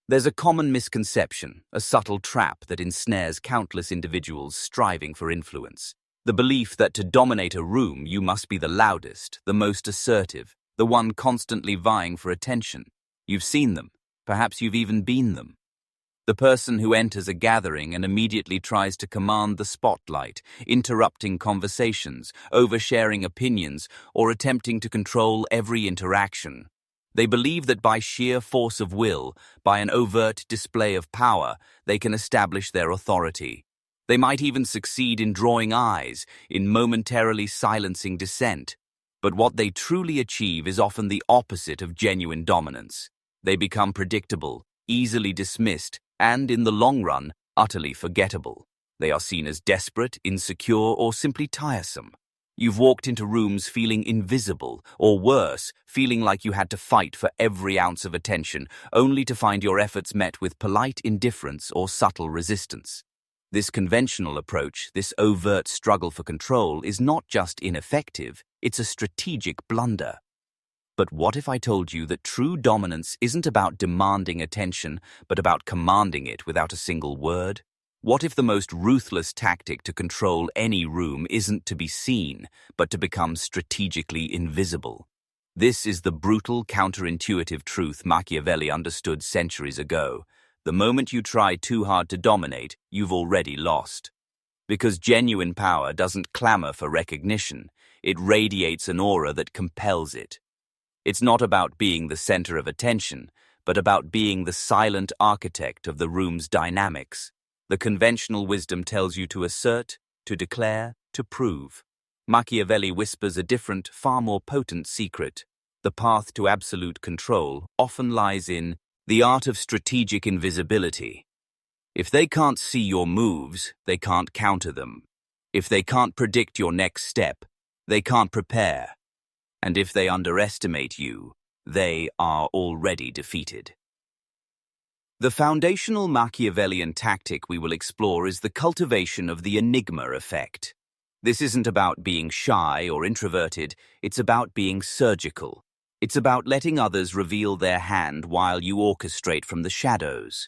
There's a common misconception, a subtle trap that ensnares countless individuals striving for influence. The belief that to dominate a room you must be the loudest, the most assertive, the one constantly vying for attention. You've seen them. Perhaps you've even been them. The person who enters a gathering and immediately tries to command the spotlight, interrupting conversations, oversharing opinions, or attempting to control every interaction. They believe that by sheer force of will, by an overt display of power, they can establish their authority. They might even succeed in drawing eyes, in momentarily silencing dissent. But what they truly achieve is often the opposite of genuine dominance. They become predictable, easily dismissed, and, in the long run, utterly forgettable. They are seen as desperate, insecure, or simply tiresome. You've walked into rooms feeling invisible, or worse, feeling like you had to fight for every ounce of attention, only to find your efforts met with polite indifference or subtle resistance. This conventional approach, this overt struggle for control, is not just ineffective, it's a strategic blunder. But what if I told you that true dominance isn't about demanding attention, but about commanding it without a single word? What if the most ruthless tactic to control any room isn't to be seen, but to become strategically invisible? This is the brutal, counterintuitive truth Machiavelli understood centuries ago. The moment you try too hard to dominate, you've already lost. Because genuine power doesn't clamor for recognition, it radiates an aura that compels it. It's not about being the center of attention, but about being the silent architect of the room's dynamics. The conventional wisdom tells you to assert, to declare, to prove. Machiavelli whispers a different, far more potent secret. The path to absolute control often lies in the art of strategic invisibility. If they can't see your moves, they can't counter them. If they can't predict your next step, they can't prepare. And if they underestimate you, they are already defeated. The foundational Machiavellian tactic we will explore is the cultivation of the enigma effect. This isn't about being shy or introverted, it's about being surgical. It's about letting others reveal their hand while you orchestrate from the shadows.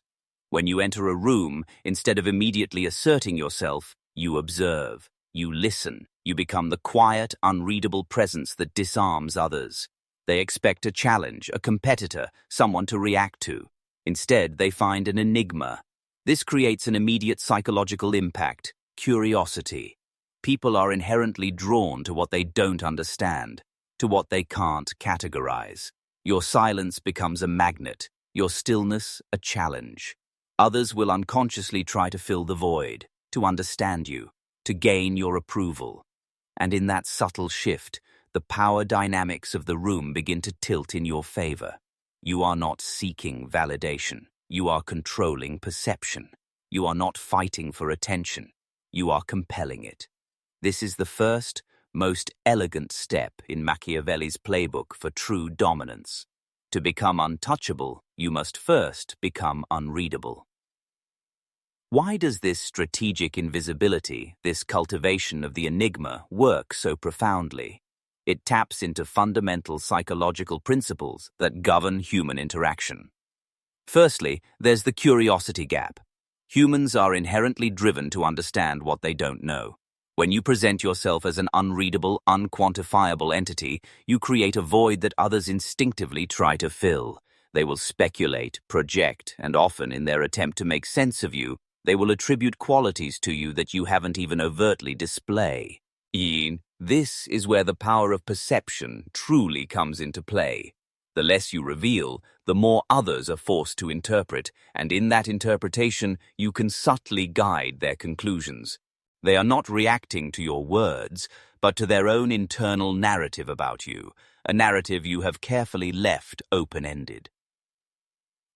When you enter a room, instead of immediately asserting yourself, you observe, you listen, you become the quiet, unreadable presence that disarms others. They expect a challenge, a competitor, someone to react to. Instead, they find an enigma. This creates an immediate psychological impact, curiosity. People are inherently drawn to what they don't understand, to what they can't categorize. Your silence becomes a magnet, your stillness a challenge. Others will unconsciously try to fill the void, to understand you, to gain your approval. And in that subtle shift, the power dynamics of the room begin to tilt in your favor. You are not seeking validation. You are controlling perception. You are not fighting for attention. You are compelling it. This is the first, most elegant step in Machiavelli's playbook for true dominance. To become untouchable, you must first become unreadable. Why does this strategic invisibility, this cultivation of the enigma, work so profoundly? It taps into fundamental psychological principles that govern human interaction. Firstly, there's the curiosity gap. Humans are inherently driven to understand what they don't know. When you present yourself as an unreadable, unquantifiable entity, you create a void that others instinctively try to fill. They will speculate, project, and often, in their attempt to make sense of you, they will attribute qualities to you that you haven't even overtly display. This is where the power of perception truly comes into play. The less you reveal, the more others are forced to interpret, and in that interpretation, you can subtly guide their conclusions. They are not reacting to your words, but to their own internal narrative about you, a narrative you have carefully left open-ended.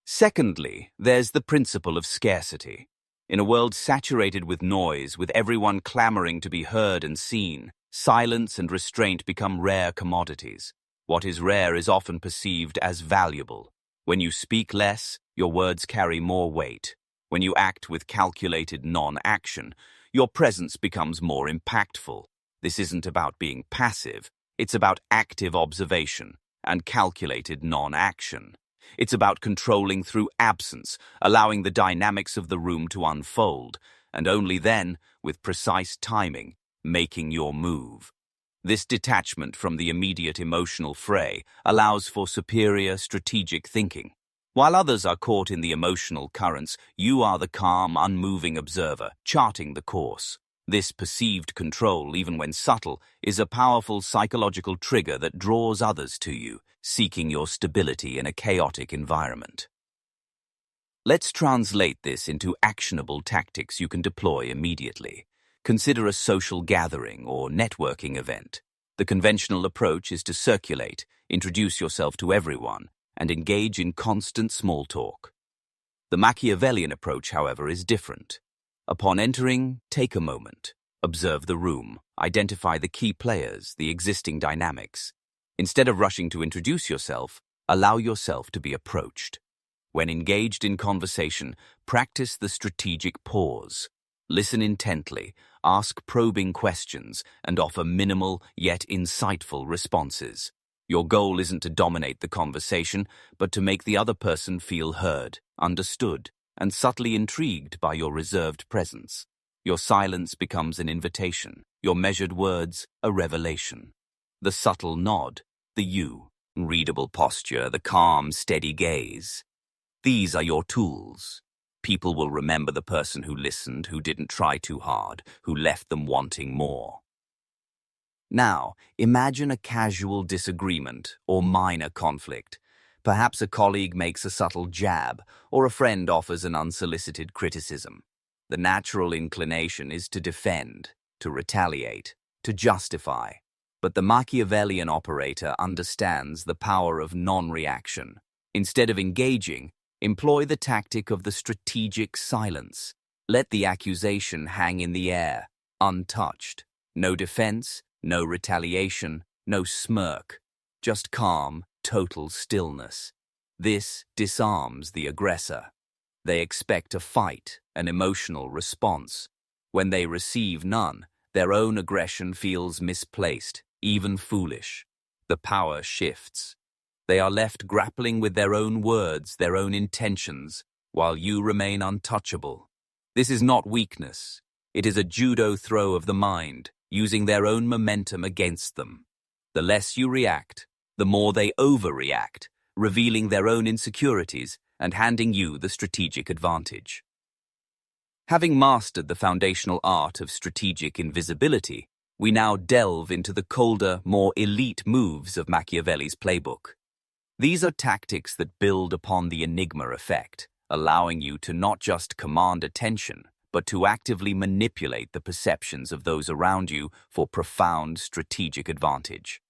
Secondly, there's the principle of scarcity. In a world saturated with noise, with everyone clamoring to be heard and seen, silence and restraint become rare commodities. What is rare is often perceived as valuable. When you speak less, your words carry more weight. When you act with calculated non-action, your presence becomes more impactful. This isn't about being passive, it's about active observation and calculated non-action. It's about controlling through absence, allowing the dynamics of the room to unfold, and only then, with precise timing, making your move. This detachment from the immediate emotional fray allows for superior strategic thinking. While others are caught in the emotional currents, you are the calm, unmoving observer, charting the course. This perceived control, even when subtle, is a powerful psychological trigger that draws others to you, seeking your stability in a chaotic environment. Let's translate this into actionable tactics you can deploy immediately. Consider a social gathering or networking event. The conventional approach is to circulate, introduce yourself to everyone, and engage in constant small talk. The Machiavellian approach, however, is different. Upon entering, take a moment. Observe the room, identify the key players, the existing dynamics. Instead of rushing to introduce yourself, allow yourself to be approached. When engaged in conversation, practice the strategic pause. Listen intently, ask probing questions, and offer minimal yet insightful responses. Your goal isn't to dominate the conversation, but to make the other person feel heard, understood, and subtly intrigued by your reserved presence. Your silence becomes an invitation, your measured words a revelation. The subtle nod, the you, readable posture, the calm, steady gaze. These are your tools. People will remember the person who listened, who didn't try too hard, who left them wanting more. Now, imagine a casual disagreement or minor conflict. Perhaps a colleague makes a subtle jab, or a friend offers an unsolicited criticism. The natural inclination is to defend, to retaliate, to justify. But the Machiavellian operator understands the power of non-reaction. Instead of engaging, employ the tactic of the strategic silence. Let the accusation hang in the air, untouched. No defense, no retaliation, no smirk. Just calm, total stillness. This disarms the aggressor. They expect a fight, an emotional response. When they receive none, their own aggression feels misplaced, even foolish. The power shifts. They are left grappling with their own words, their own intentions, while you remain untouchable. This is not weakness. It is a judo throw of the mind, using their own momentum against them. The less you react, the more they overreact, revealing their own insecurities and handing you the strategic advantage. Having mastered the foundational art of strategic invisibility, we now delve into the colder, more elite moves of Machiavelli's playbook. These are tactics that build upon the enigma effect, allowing you to not just command attention, but to actively manipulate the perceptions of those around you for profound strategic advantage.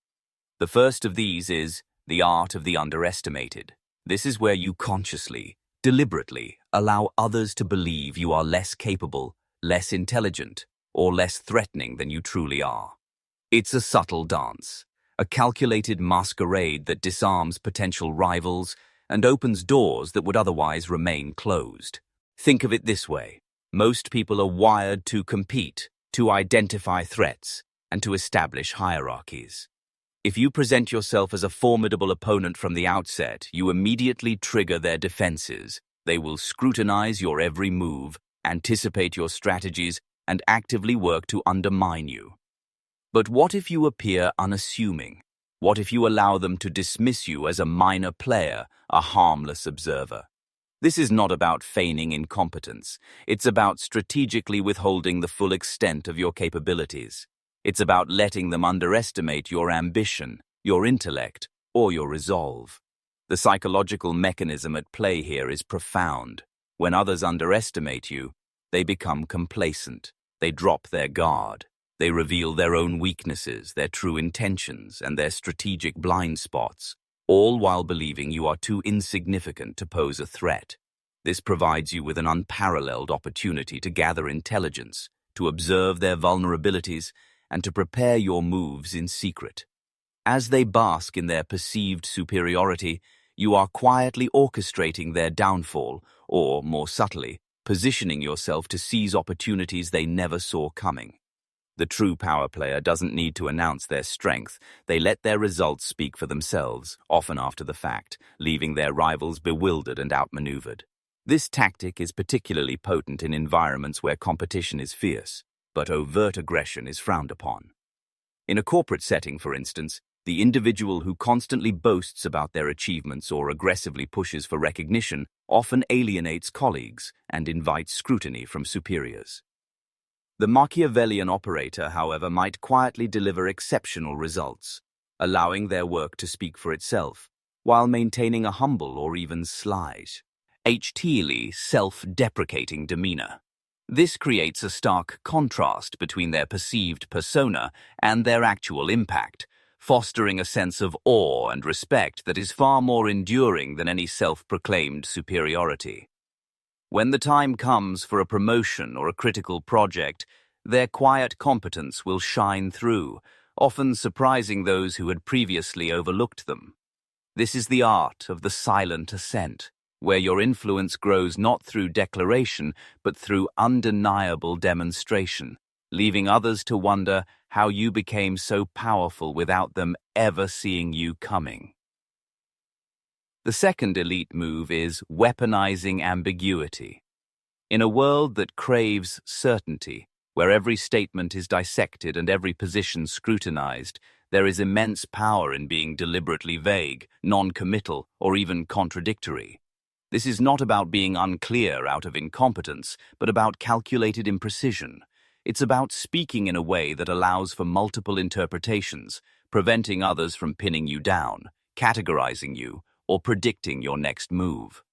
The first of these is the art of the underestimated. This is where you consciously, deliberately allow others to believe you are less capable, less intelligent, or less threatening than you truly are. It's a subtle dance, a calculated masquerade that disarms potential rivals and opens doors that would otherwise remain closed. Think of it this way. Most people are wired to compete, to identify threats, and to establish hierarchies. If you present yourself as a formidable opponent from the outset, you immediately trigger their defenses. They will scrutinize your every move, anticipate your strategies, and actively work to undermine you. But what if you appear unassuming? What if you allow them to dismiss you as a minor player, a harmless observer? This is not about feigning incompetence. It's about strategically withholding the full extent of your capabilities. It's about letting them underestimate your ambition, your intellect, or your resolve. The psychological mechanism at play here is profound. When others underestimate you, they become complacent. They drop their guard. They reveal their own weaknesses, their true intentions, and their strategic blind spots, all while believing you are too insignificant to pose a threat. This provides you with an unparalleled opportunity to gather intelligence, to observe their vulnerabilities, and to prepare your moves in secret. As they bask in their perceived superiority, you are quietly orchestrating their downfall, or, more subtly, positioning yourself to seize opportunities they never saw coming. The true power player doesn't need to announce their strength. They let their results speak for themselves, often after the fact, leaving their rivals bewildered and outmaneuvered. This tactic is particularly potent in environments where competition is fierce, but overt aggression is frowned upon. In a corporate setting, for instance, the individual who constantly boasts about their achievements or aggressively pushes for recognition often alienates colleagues and invites scrutiny from superiors. The Machiavellian operator, however, might quietly deliver exceptional results, allowing their work to speak for itself, while maintaining a humble or even slight, self-deprecating demeanor. This creates a stark contrast between their perceived persona and their actual impact, fostering a sense of awe and respect that is far more enduring than any self-proclaimed superiority. When the time comes for a promotion or a critical project, their quiet competence will shine through, often surprising those who had previously overlooked them. This is the art of the silent ascent, where your influence grows not through declaration, but through undeniable demonstration, leaving others to wonder how you became so powerful without them ever seeing you coming. The second elite move is weaponizing ambiguity. In a world that craves certainty, where every statement is dissected and every position scrutinized, there is immense power in being deliberately vague, non-committal, or even contradictory. This is not about being unclear out of incompetence, but about calculated imprecision. It's about speaking in a way that allows for multiple interpretations, preventing others from pinning you down, categorizing you, or predicting your next move.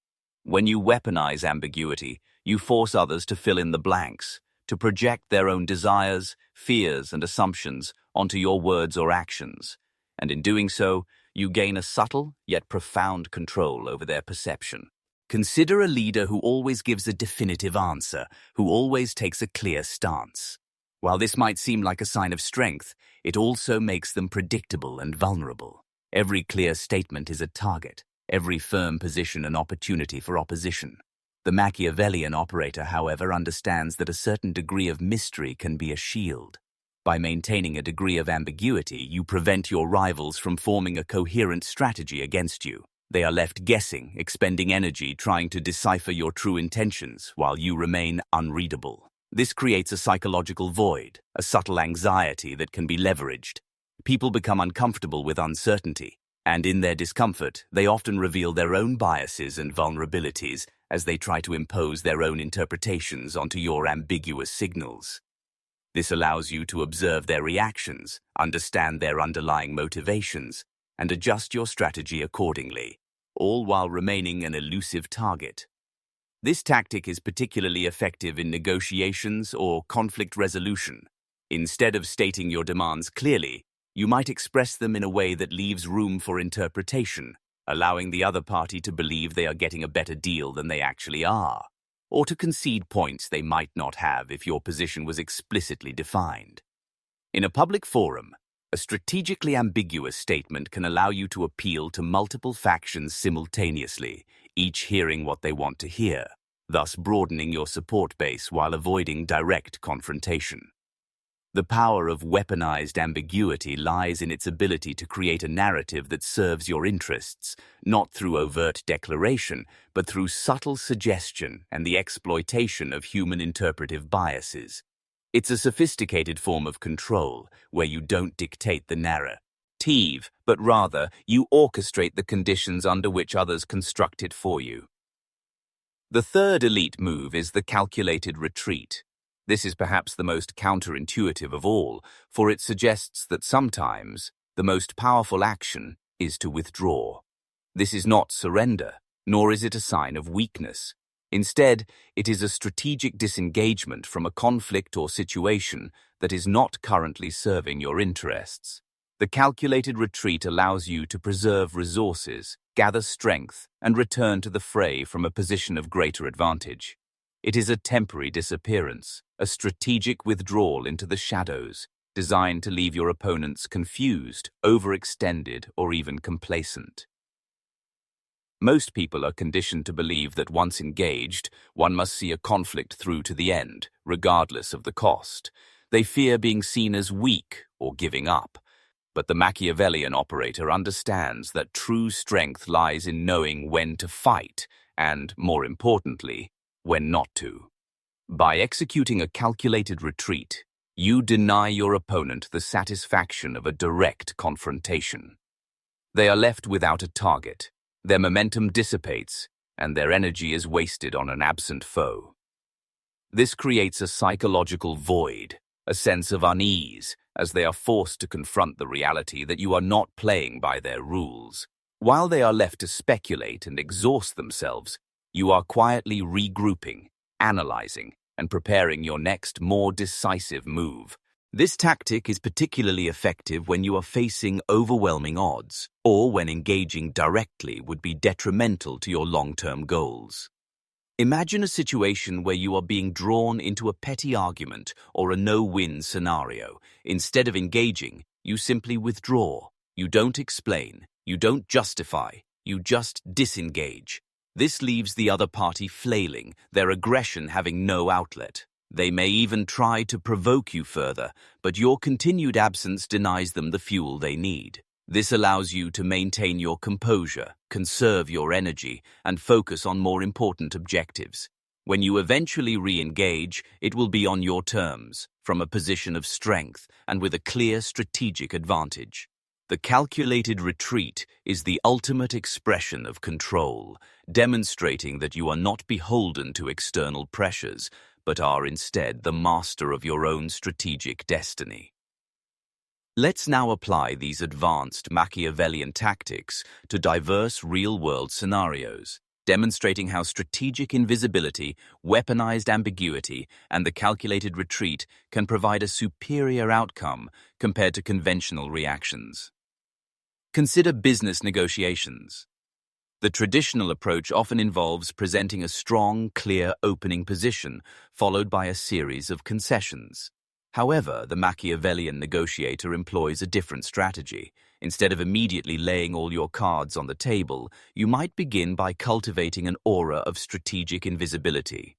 When you weaponize ambiguity, you force others to fill in the blanks, to project their own desires, fears, and assumptions onto your words or actions. And in doing so, you gain a subtle yet profound control over their perception. Consider a leader who always gives a definitive answer, who always takes a clear stance. While this might seem like a sign of strength, it also makes them predictable and vulnerable. Every clear statement is a target, every firm position an opportunity for opposition. The Machiavellian operator, however, understands that a certain degree of mystery can be a shield. By maintaining a degree of ambiguity, you prevent your rivals from forming a coherent strategy against you. They are left guessing, expending energy trying to decipher your true intentions, while you remain unreadable. This creates a psychological void, a subtle anxiety that can be leveraged. People become uncomfortable with uncertainty, and in their discomfort, they often reveal their own biases and vulnerabilities as they try to impose their own interpretations onto your ambiguous signals. This allows you to observe their reactions, understand their underlying motivations, and adjust your strategy accordingly, all while remaining an elusive target. This tactic is particularly effective in negotiations or conflict resolution. Instead of stating your demands clearly, you might express them in a way that leaves room for interpretation, allowing the other party to believe they are getting a better deal than they actually are, or to concede points they might not have if your position was explicitly defined. In a public forum, a strategically ambiguous statement can allow you to appeal to multiple factions simultaneously, each hearing what they want to hear, thus broadening your support base while avoiding direct confrontation. The power of weaponized ambiguity lies in its ability to create a narrative that serves your interests, not through overt declaration, but through subtle suggestion and the exploitation of human interpretive biases. It's a sophisticated form of control, where you don't dictate the narrative, but rather you orchestrate the conditions under which others construct it for you. The third elite move is the calculated retreat. This is perhaps the most counterintuitive of all, for it suggests that sometimes the most powerful action is to withdraw. This is not surrender, nor is it a sign of weakness. Instead, it is a strategic disengagement from a conflict or situation that is not currently serving your interests. The calculated retreat allows you to preserve resources, gather strength, and return to the fray from a position of greater advantage. It is a temporary disappearance, a strategic withdrawal into the shadows, designed to leave your opponents confused, overextended, or even complacent. Most people are conditioned to believe that once engaged, one must see a conflict through to the end, regardless of the cost. They fear being seen as weak or giving up. But the Machiavellian operator understands that true strength lies in knowing when to fight and, more importantly, when not to. By executing a calculated retreat, you deny your opponent the satisfaction of a direct confrontation. They are left without a target, their momentum dissipates, and their energy is wasted on an absent foe. This creates a psychological void, a sense of unease, as they are forced to confront the reality that you are not playing by their rules. While they are left to speculate and exhaust themselves, you are quietly regrouping, analyzing, and preparing your next, more decisive move. This tactic is particularly effective when you are facing overwhelming odds, or when engaging directly would be detrimental to your long-term goals. Imagine a situation where you are being drawn into a petty argument or a no-win scenario. Instead of engaging, you simply withdraw. You don't explain. You don't justify. You just disengage. This leaves the other party flailing, their aggression having no outlet. They may even try to provoke you further, but your continued absence denies them the fuel they need. This allows you to maintain your composure, conserve your energy, and focus on more important objectives. When you eventually re-engage, it will be on your terms, from a position of strength, and with a clear strategic advantage. The calculated retreat is the ultimate expression of control, demonstrating that you are not beholden to external pressures, but are instead the master of your own strategic destiny. Let's now apply these advanced Machiavellian tactics to diverse real-world scenarios, demonstrating how strategic invisibility, weaponized ambiguity, and the calculated retreat can provide a superior outcome compared to conventional reactions. Consider business negotiations. The traditional approach often involves presenting a strong, clear opening position, followed by a series of concessions. However, the Machiavellian negotiator employs a different strategy. Instead of immediately laying all your cards on the table, you might begin by cultivating an aura of strategic invisibility.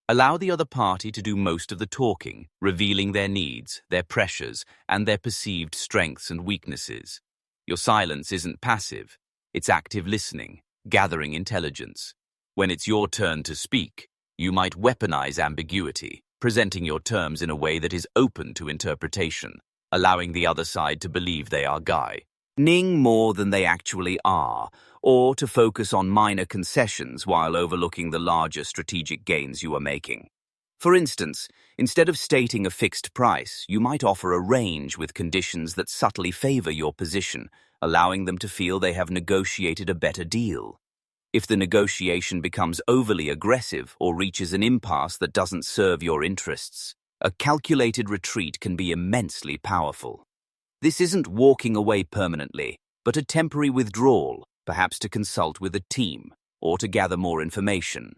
Allow the other party to do most of the talking, revealing their needs, their pressures, and their perceived strengths and weaknesses. Your silence isn't passive. It's active listening, gathering intelligence. When it's your turn to speak, you might weaponize ambiguity, presenting your terms in a way that is open to interpretation, allowing the other side to believe they are gaining more than they actually are, or to focus on minor concessions while overlooking the larger strategic gains you are making. For instance, instead of stating a fixed price, you might offer a range with conditions that subtly favor your position, allowing them to feel they have negotiated a better deal. If the negotiation becomes overly aggressive or reaches an impasse that doesn't serve your interests, a calculated retreat can be immensely powerful. This isn't walking away permanently, but a temporary withdrawal, perhaps to consult with a team or to gather more information.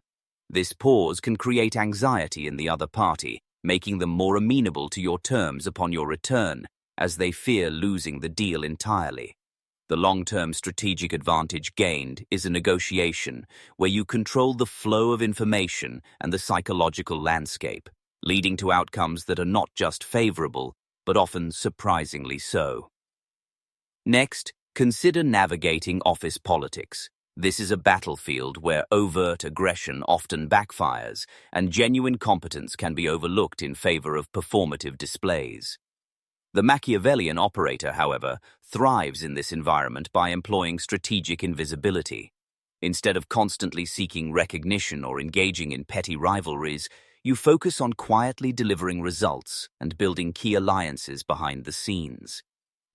This pause can create anxiety in the other party, making them more amenable to your terms upon your return, as they fear losing the deal entirely. The long-term strategic advantage gained is a negotiation where you control the flow of information and the psychological landscape, leading to outcomes that are not just favorable, but often surprisingly so. Next, consider navigating office politics. This is a battlefield where overt aggression often backfires, and genuine competence can be overlooked in favor of performative displays. The Machiavellian operator, however, thrives in this environment by employing strategic invisibility. Instead of constantly seeking recognition or engaging in petty rivalries, you focus on quietly delivering results and building key alliances behind the scenes.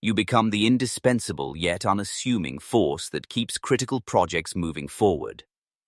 You become the indispensable yet unassuming force that keeps critical projects moving forward.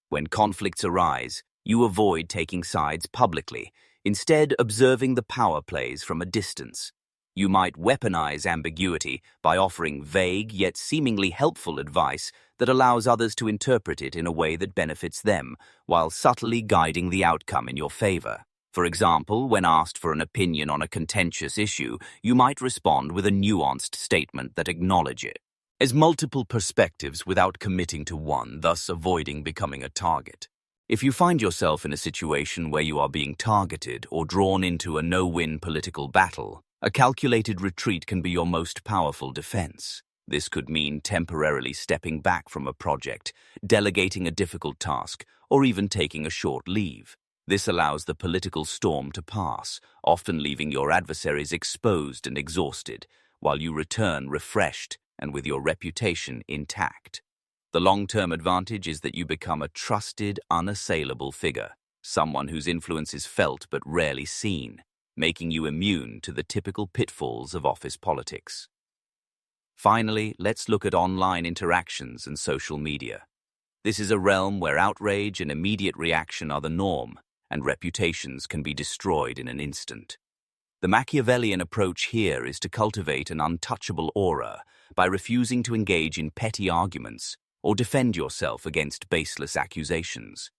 When conflicts arise, you avoid taking sides publicly, instead observing the power plays from a distance. You might weaponize ambiguity by offering vague yet seemingly helpful advice that allows others to interpret it in a way that benefits them, while subtly guiding the outcome in your favor. For example, when asked for an opinion on a contentious issue, you might respond with a nuanced statement that acknowledges it as multiple perspectives without committing to one, thus avoiding becoming a target. If you find yourself in a situation where you are being targeted or drawn into a no-win political battle, a calculated retreat can be your most powerful defense. This could mean temporarily stepping back from a project, delegating a difficult task, or even taking a short leave. This allows the political storm to pass, often leaving your adversaries exposed and exhausted, while you return refreshed and with your reputation intact. The long-term advantage is that you become a trusted, unassailable figure, someone whose influence is felt but rarely seen, making you immune to the typical pitfalls of office politics. Finally, let's look at online interactions and social media. This is a realm where outrage and immediate reaction are the norm, and reputations can be destroyed in an instant. The Machiavellian approach here is to cultivate an untouchable aura by refusing to engage in petty arguments or defend yourself against baseless accusations.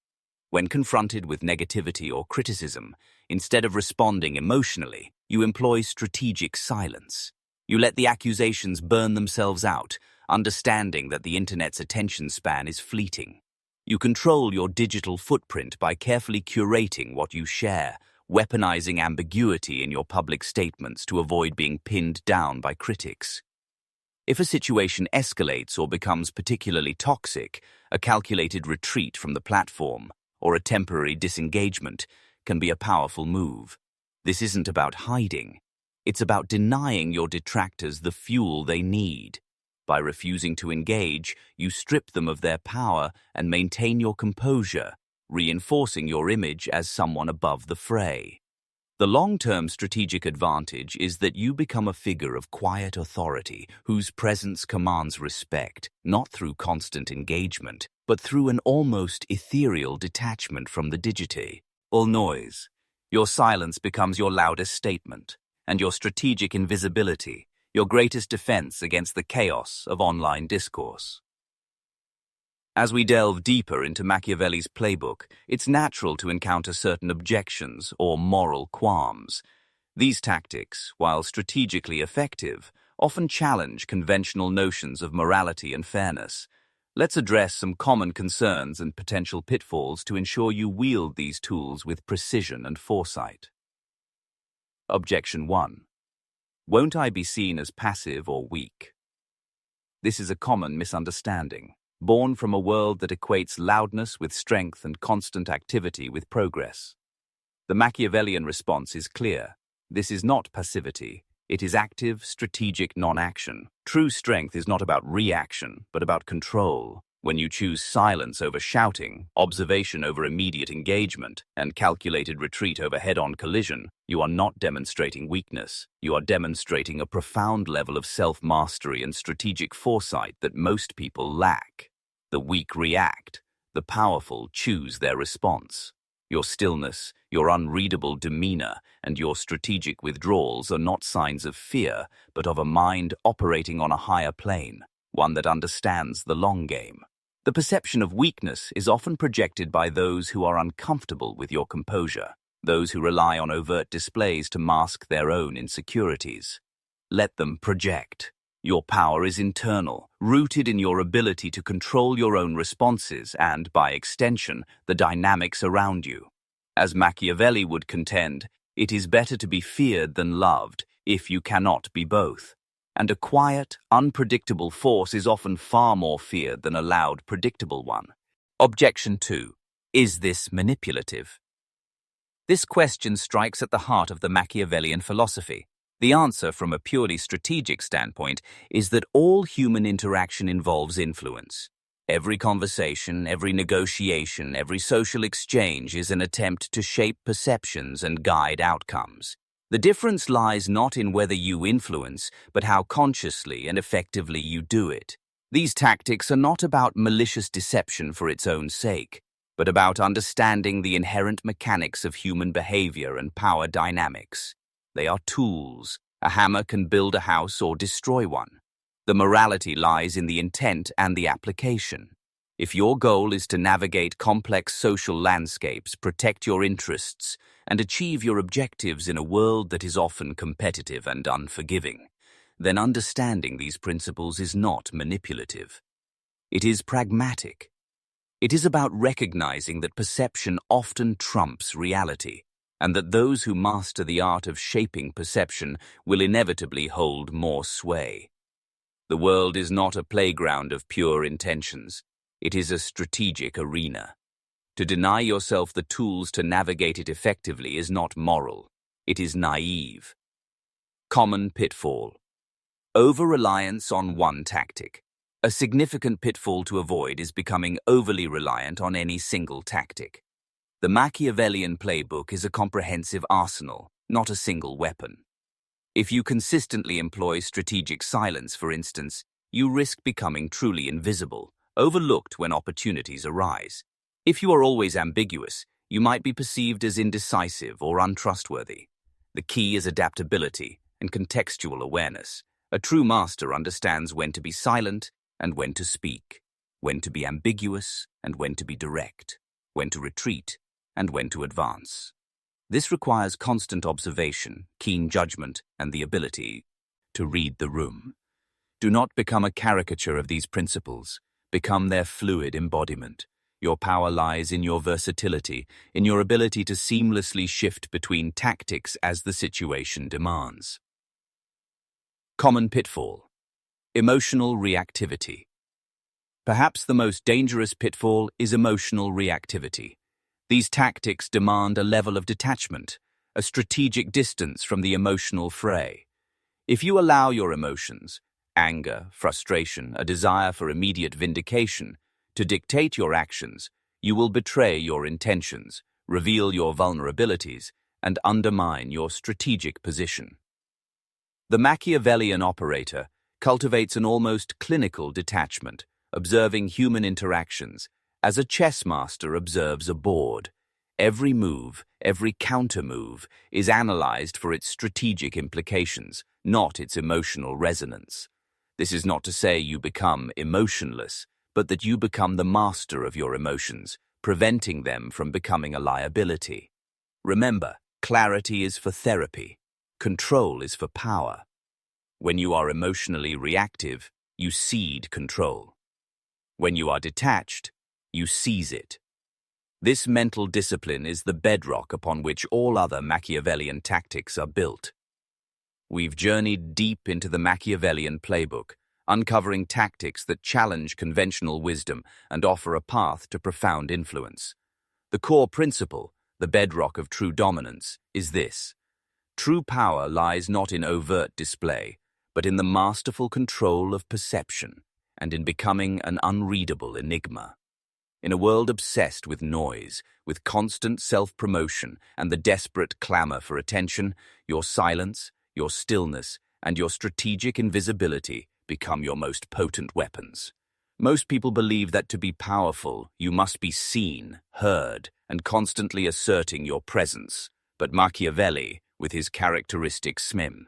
When confronted with negativity or criticism, instead of responding emotionally, you employ strategic silence. You let the accusations burn themselves out, understanding that the internet's attention span is fleeting. You control your digital footprint by carefully curating what you share, weaponizing ambiguity in your public statements to avoid being pinned down by critics. If a situation escalates or becomes particularly toxic, a calculated retreat from the platform or a temporary disengagement can be a powerful move. This isn't about hiding. It's about denying your detractors the fuel they need. By refusing to engage, you strip them of their power and maintain your composure, reinforcing your image as someone above the fray. The long-term strategic advantage is that you become a figure of quiet authority whose presence commands respect, not through constant engagement, but through an almost ethereal detachment from the digital noise. Your silence becomes your loudest statement, and your strategic invisibility, your greatest defense against the chaos of online discourse. As we delve deeper into Machiavelli's playbook, it's natural to encounter certain objections or moral qualms. These tactics, while strategically effective, often challenge conventional notions of morality and fairness. Let's address some common concerns and potential pitfalls to ensure you wield these tools with precision and foresight. Objection 1. Won't I be seen as passive or weak? This is a common misunderstanding, born from a world that equates loudness with strength and constant activity with progress. The Machiavellian response is clear. This is not passivity. It is active, strategic non-action. True strength is not about reaction, but about control. When you choose silence over shouting, observation over immediate engagement, and calculated retreat over head-on collision, you are not demonstrating weakness. You are demonstrating a profound level of self-mastery and strategic foresight that most people lack. The weak react. The powerful choose their response. Your stillness, your unreadable demeanor, and your strategic withdrawals are not signs of fear, but of a mind operating on a higher plane, one that understands the long game. The perception of weakness is often projected by those who are uncomfortable with your composure, those who rely on overt displays to mask their own insecurities. Let them project. Your power is internal, rooted in your ability to control your own responses and, by extension, the dynamics around you. As Machiavelli would contend, it is better to be feared than loved, if you cannot be both. And a quiet, unpredictable force is often far more feared than a loud, predictable one. Objection 2. Is this manipulative? This question strikes at the heart of the Machiavellian philosophy. The answer, from a purely strategic standpoint, is that all human interaction involves influence. Every conversation, every negotiation, every social exchange is an attempt to shape perceptions and guide outcomes. The difference lies not in whether you influence, but how consciously and effectively you do it. These tactics are not about malicious deception for its own sake, but about understanding the inherent mechanics of human behavior and power dynamics. They are tools. A hammer can build a house or destroy one. The morality lies in the intent and the application. If your goal is to navigate complex social landscapes, protect your interests, and achieve your objectives in a world that is often competitive and unforgiving, then understanding these principles is not manipulative. It is pragmatic. It is about recognizing that perception often trumps reality, and that those who master the art of shaping perception will inevitably hold more sway. The world is not a playground of pure intentions. It is a strategic arena. To deny yourself the tools to navigate it effectively is not moral. It is naive. Common pitfall. Over-reliance on one tactic. A significant pitfall to avoid is becoming overly reliant on any single tactic. The Machiavellian playbook is a comprehensive arsenal, not a single weapon. If you consistently employ strategic silence, for instance, you risk becoming truly invisible, overlooked when opportunities arise. If you are always ambiguous, you might be perceived as indecisive or untrustworthy. The key is adaptability and contextual awareness. A true master understands when to be silent and when to speak, when to be ambiguous and when to be direct, when to retreat and when to advance. This requires constant observation, keen judgment, and the ability to read the room. Do not become a caricature of these principles. Become their fluid embodiment. Your power lies in your versatility, in your ability to seamlessly shift between tactics as the situation demands. Common pitfall. Emotional reactivity. Perhaps the most dangerous pitfall is emotional reactivity. These tactics demand a level of detachment, a strategic distance from the emotional fray. If you allow your emotions, anger, frustration, a desire for immediate vindication, to dictate your actions, you will betray your intentions, reveal your vulnerabilities, and undermine your strategic position. The Machiavellian operator cultivates an almost clinical detachment, observing human interactions as a chess master observes a board. Every move, every counter-move is analyzed for its strategic implications, not its emotional resonance. This is not to say you become emotionless, but that you become the master of your emotions, preventing them from becoming a liability. Remember, clarity is for therapy. Control is for power. When you are emotionally reactive, you cede control. When you are detached, you seize it. This mental discipline is the bedrock upon which all other Machiavellian tactics are built. We've journeyed deep into the Machiavellian playbook, uncovering tactics that challenge conventional wisdom and offer a path to profound influence. The core principle, the bedrock of true dominance, is this. True power lies not in overt display, but in the masterful control of perception and in becoming an unreadable enigma. In a world obsessed with noise, with constant self-promotion and the desperate clamor for attention, your silence, your stillness, and your strategic invisibility become your most potent weapons. Most people believe that to be powerful, you must be seen, heard, and constantly asserting your presence. But Machiavelli, with his characteristic smim,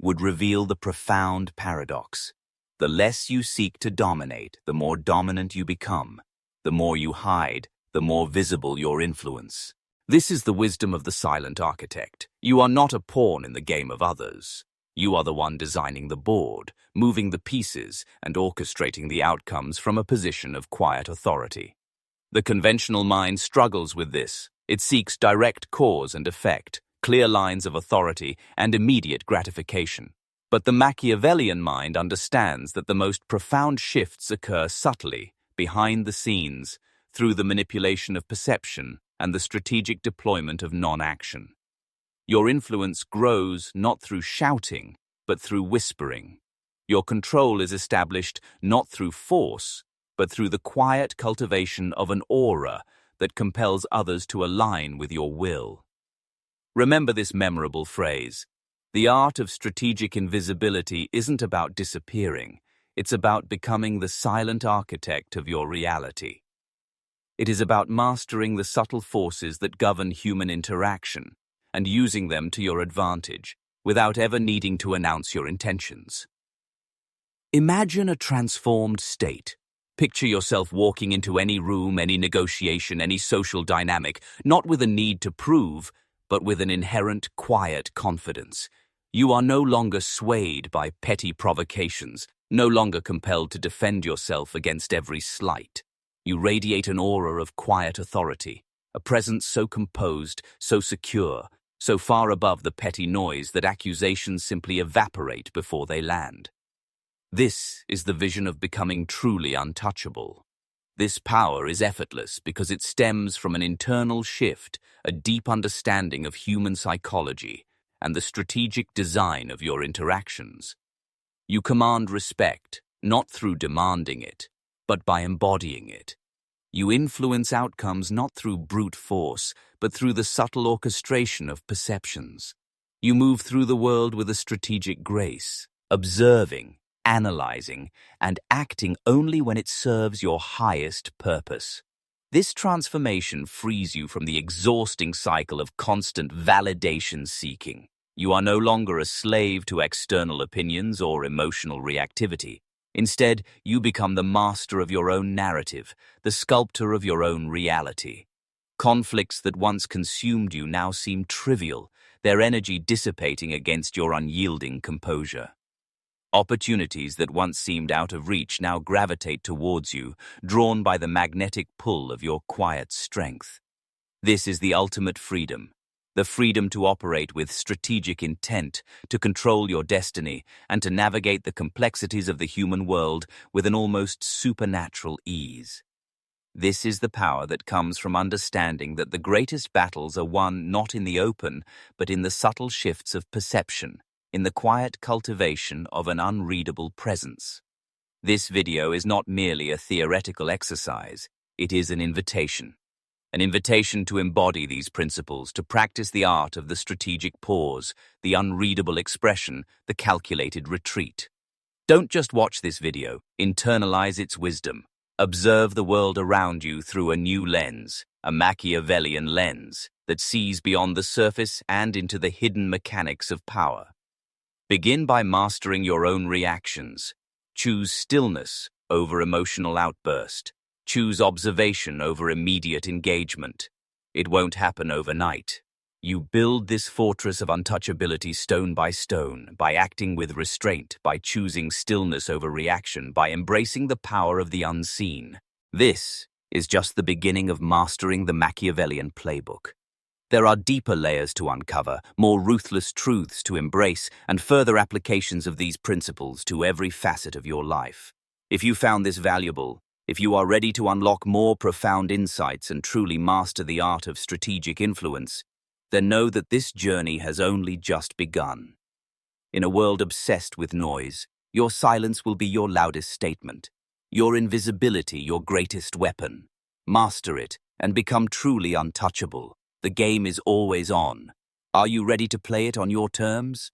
would reveal the profound paradox. The less you seek to dominate, the more dominant you become. The more you hide, the more visible your influence. This is the wisdom of the silent architect. You are not a pawn in the game of others. You are the one designing the board, moving the pieces, and orchestrating the outcomes from a position of quiet authority. The conventional mind struggles with this. It seeks direct cause and effect, clear lines of authority, and immediate gratification. But the Machiavellian mind understands that the most profound shifts occur subtly, behind the scenes, through the manipulation of perception and the strategic deployment of non-action. Your influence grows not through shouting, but through whispering. Your control is established not through force, but through the quiet cultivation of an aura that compels others to align with your will. Remember this memorable phrase. The art of strategic invisibility isn't about disappearing. It's about becoming the silent architect of your reality. It is about mastering the subtle forces that govern human interaction and using them to your advantage without ever needing to announce your intentions. Imagine a transformed state. Picture yourself walking into any room, any negotiation, any social dynamic, not with a need to prove, but with an inherent quiet confidence. You are no longer swayed by petty provocations, no longer compelled to defend yourself against every slight. You radiate an aura of quiet authority, a presence so composed, so secure, so far above the petty noise that accusations simply evaporate before they land. This is the vision of becoming truly untouchable. This power is effortless because it stems from an internal shift, a deep understanding of human psychology, and the strategic design of your interactions. You command respect, not through demanding it, but by embodying it. You influence outcomes not through brute force, but through the subtle orchestration of perceptions. You move through the world with a strategic grace, observing, analyzing, and acting only when it serves your highest purpose. This transformation frees you from the exhausting cycle of constant validation seeking. You are no longer a slave to external opinions or emotional reactivity. Instead, you become the master of your own narrative, the sculptor of your own reality. Conflicts that once consumed you now seem trivial, their energy dissipating against your unyielding composure. Opportunities that once seemed out of reach now gravitate towards you, drawn by the magnetic pull of your quiet strength. This is the ultimate freedom. The freedom to operate with strategic intent, to control your destiny, and to navigate the complexities of the human world with an almost supernatural ease. This is the power that comes from understanding that the greatest battles are won not in the open, but in the subtle shifts of perception, in the quiet cultivation of an unreadable presence. This video is not merely a theoretical exercise, it is an invitation. An invitation to embody these principles, to practice the art of the strategic pause, the unreadable expression, the calculated retreat. Don't just watch this video, internalize its wisdom. Observe the world around you through a new lens, a Machiavellian lens that sees beyond the surface and into the hidden mechanics of power. Begin by mastering your own reactions. Choose stillness over emotional outburst. Choose observation over immediate engagement. It won't happen overnight. You build this fortress of untouchability stone by stone, by acting with restraint, by choosing stillness over reaction, by embracing the power of the unseen. This is just the beginning of mastering the Machiavellian playbook. There are deeper layers to uncover, more ruthless truths to embrace, and further applications of these principles to every facet of your life. If you found this valuable, if you are ready to unlock more profound insights and truly master the art of strategic influence, then know that this journey has only just begun. In a world obsessed with noise, your silence will be your loudest statement, your invisibility your greatest weapon. Master it and become truly untouchable. The game is always on. Are you ready to play it on your terms?